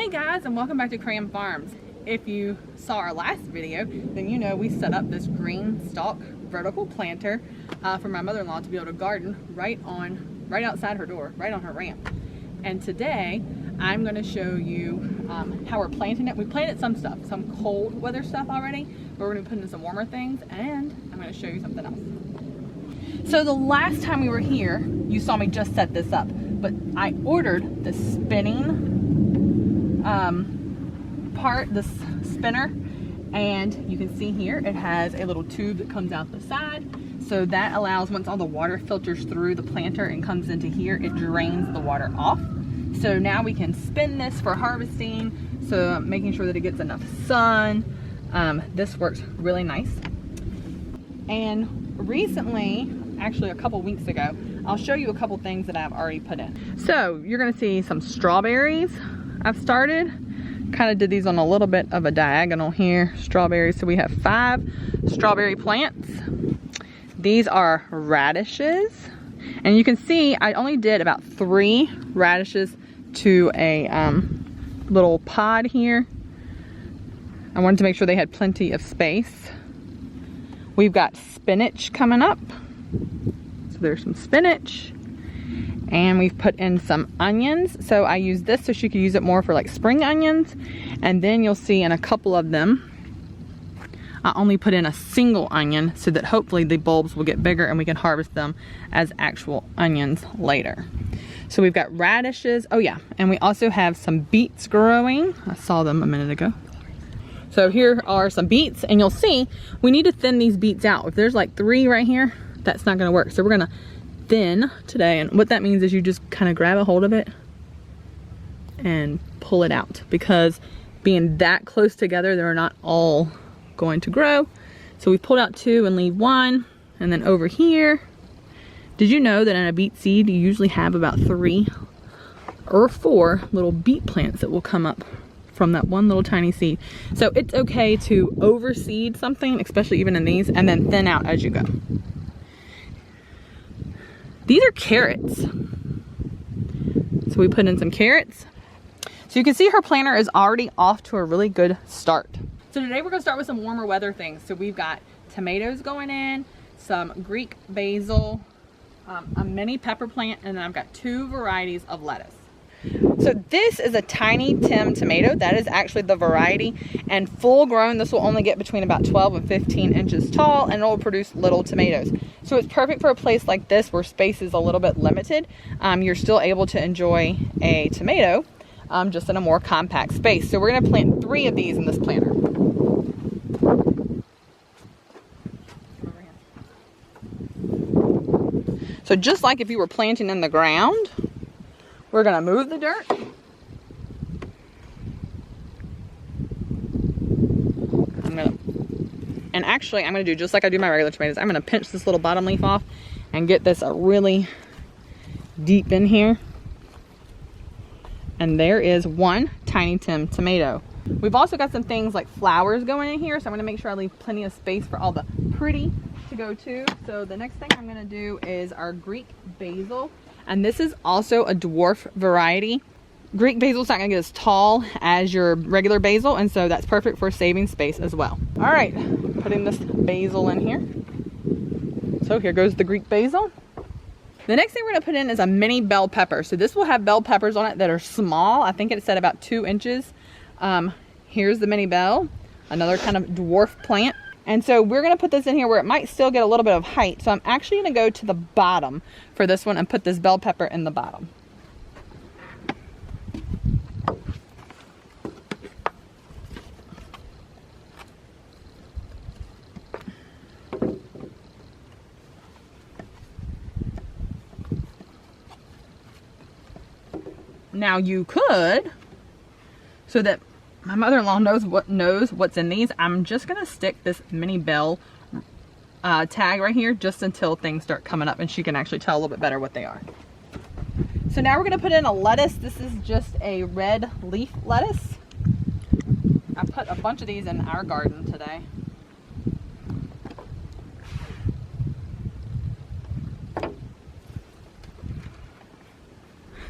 Hey guys, and welcome back to Cram Farms. If you saw our last video, then you know we set up this Greenstalk Vertical Planter for my mother-in-law to be able to garden right outside her door, right on her ramp. And today I'm going to show you how we're planting it. We planted some stuff, some cold weather stuff already, but we're going to put in some warmer things, and I'm going to show you something else. So the last time we were here, you saw me just set this up, but I ordered the spinning this spinner, and you can see here it has a little tube that comes out the side, so that allows, once all the water filters through the planter and comes into here, it drains the water off. So now we can spin this for harvesting, so making sure that it gets enough sun. This works really nice. And recently, actually a couple weeks ago, I'll show you a couple things that I've already put in. So you're gonna see some strawberries I've started. Kind of did these on a little bit of a diagonal here, strawberries. So we have 5 strawberry plants. These are radishes. And you can see I only did about 3 radishes to a little pod here. I wanted to make sure they had plenty of space. We've got spinach coming up. So there's some spinach. And we've put in some onions. So I use this so she could use it more for like spring onions. And then you'll see in a couple of them, I only put in a single onion so that hopefully the bulbs will get bigger and we can harvest them as actual onions later. So we've got radishes. Oh yeah, and we also have some beets growing. I saw them a minute ago. So here are some beets, and you'll see we need to thin these beets out. If there's like 3 right here, that's not gonna work. So we're gonna thin today, and what that means is you just kind of grab a hold of it and pull it out, because being that close together, they're not all going to grow. So we pulled out 2 and leave 1. And then over here, did you know that in a beet seed you usually have about 3 or 4 little beet plants that will come up from that one little tiny seed? So it's okay to overseed something, especially even in these, and then thin out as you go. These are carrots. So we put in some carrots. So you can see her planter is already off to a really good start. So today we're gonna start with some warmer weather things. So we've got tomatoes going in, some Greek basil, a mini pepper plant, and then I've got 2 varieties of lettuce. So this is a tiny Tim tomato. That is actually the variety, and full grown, this will only get between about 12 and 15 inches tall, and it will produce little tomatoes. So it's perfect for a place like this where space is a little bit limited. You're still able to enjoy a tomato just in a more compact space. So we're gonna plant 3 of these in this planter. So just like if you were planting in the ground, we're gonna move the dirt. And actually I'm gonna do just like I do my regular tomatoes. I'm gonna pinch this little bottom leaf off and get this really deep in here. And there is 1 tiny Tim tomato. We've also got some things like flowers going in here, so I'm gonna make sure I leave plenty of space for all the pretty to go too. So the next thing I'm gonna do is our Greek basil. And this is also a dwarf variety. Greek basil is not gonna get as tall as your regular basil, and so that's perfect for saving space as well. All right, putting this basil in here. So here goes the Greek basil. The next thing we're gonna put in is a mini bell pepper. So this will have bell peppers on it that are small. I think it said about 2 inches. Here's the mini bell, another kind of dwarf plant. And so we're gonna put this in here where it might still get a little bit of height. So I'm actually gonna go to the bottom for this one and put this bell pepper in the bottom. Now you could, so that my mother-in-law knows what's in these, I'm just gonna stick this mini bell tag right here just until things start coming up and she can actually tell a little bit better what they are. So now we're gonna put in a lettuce. This is just a red leaf lettuce. I put a bunch of these in our garden today.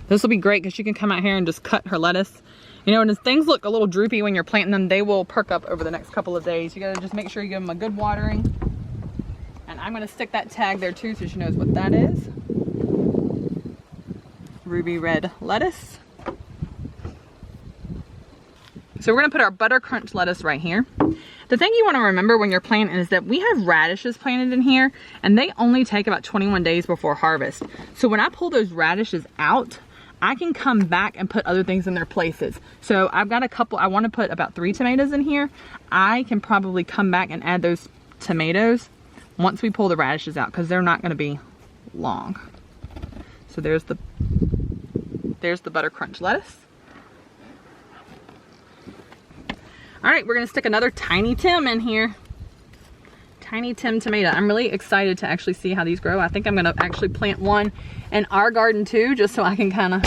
This will be great because she can come out here and just cut her lettuce You know, and as things look a little droopy when you're planting them, they will perk up over the next couple of days. You gotta just make sure you give them a good watering. And I'm gonna stick that tag there too so she knows what that is. Ruby red lettuce. So we're gonna put our butter crunch lettuce right here. The thing you wanna remember when you're planting is that we have radishes planted in here and they only take about 21 days before harvest. So when I pull those radishes out, I can come back and put other things in their places. So I've got a couple, I wanna put about 3 tomatoes in here. I can probably come back and add those tomatoes once we pull the radishes out because they're not gonna be long. So there's the butter crunch lettuce. All right, we're gonna stick another Tiny Tim in here. Tiny Tim tomato. I'm really excited to actually see how these grow. I think I'm gonna actually plant one in our garden too, just so I can kind of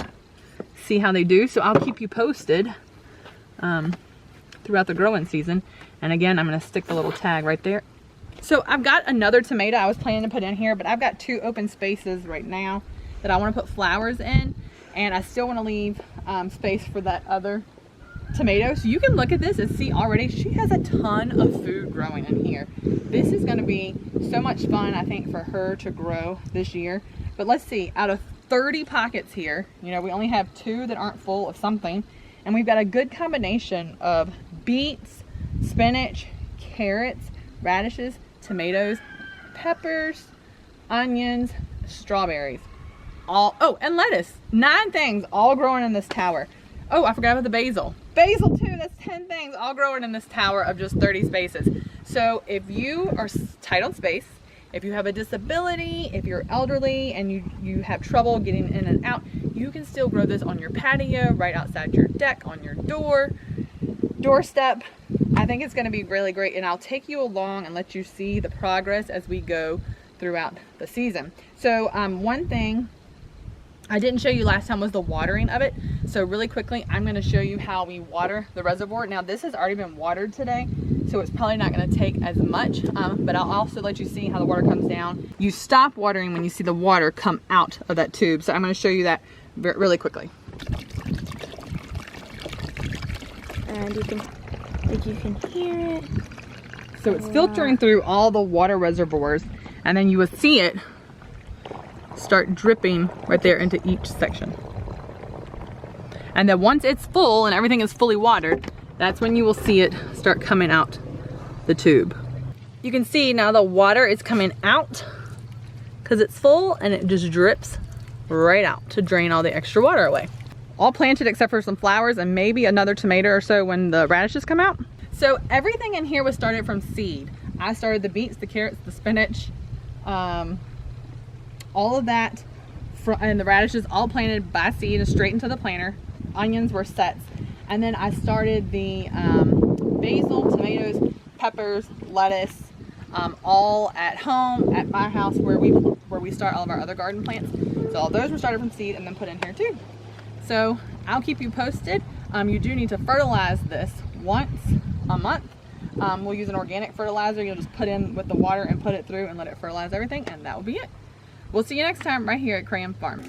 see how they do. So I'll keep you posted throughout the growing season. And again, I'm gonna stick the little tag right there. So I've got another tomato I was planning to put in here, but I've got 2 open spaces right now that I wanna put flowers in. And I still wanna leave space for that other tomato. So you can look at this and see already she has a ton of food growing in here. This is going to be so much fun, I think, for her to grow this year. But let's see, out of 30 pockets here, you know, we only have 2 that aren't full of something, and we've got a good combination of beets, spinach, carrots, radishes, tomatoes, peppers, onions, strawberries, and lettuce. 9 things all growing in this tower. Oh, I forgot about the basil. Basil too, that's 10 things all growing in this tower of just 30 spaces. So if you are tight on space, if you have a disability, if you're elderly and you have trouble getting in and out, you can still grow this on your patio, right outside your deck, on your doorstep. I think it's gonna be really great, and I'll take you along and let you see the progress as we go throughout the season. So one thing I didn't show you last time was the watering of it. So really quickly, I'm gonna show you how we water the reservoir. Now this has already been watered today, so it's probably not gonna take as much, but I'll also let you see how the water comes down. You stop watering when you see the water come out of that tube. So I'm gonna show you that really quickly. And you can hear it. So it's filtering through all the water reservoirs, and then you will see it start dripping right there into each section. And then once it's full and everything is fully watered, that's when you will see it start coming out the tube. You can see now the water is coming out because it's full, and it just drips right out to drain all the extra water away. All planted except for some flowers and maybe another tomato or so when the radishes come out. So everything in here was started from seed. I started the beets, the carrots, the spinach, all of that, and the radishes all planted by seed and straight into the planter. Onions were sets. And then I started the basil, tomatoes, peppers, lettuce, all at home at my house where we start all of our other garden plants. So all those were started from seed and then put in here too. So I'll keep you posted. You do need to fertilize this once a month. We'll use an organic fertilizer. You'll just put in with the water and put it through and let it fertilize everything, and that will be it. We'll see you next time right here at Cram Farm.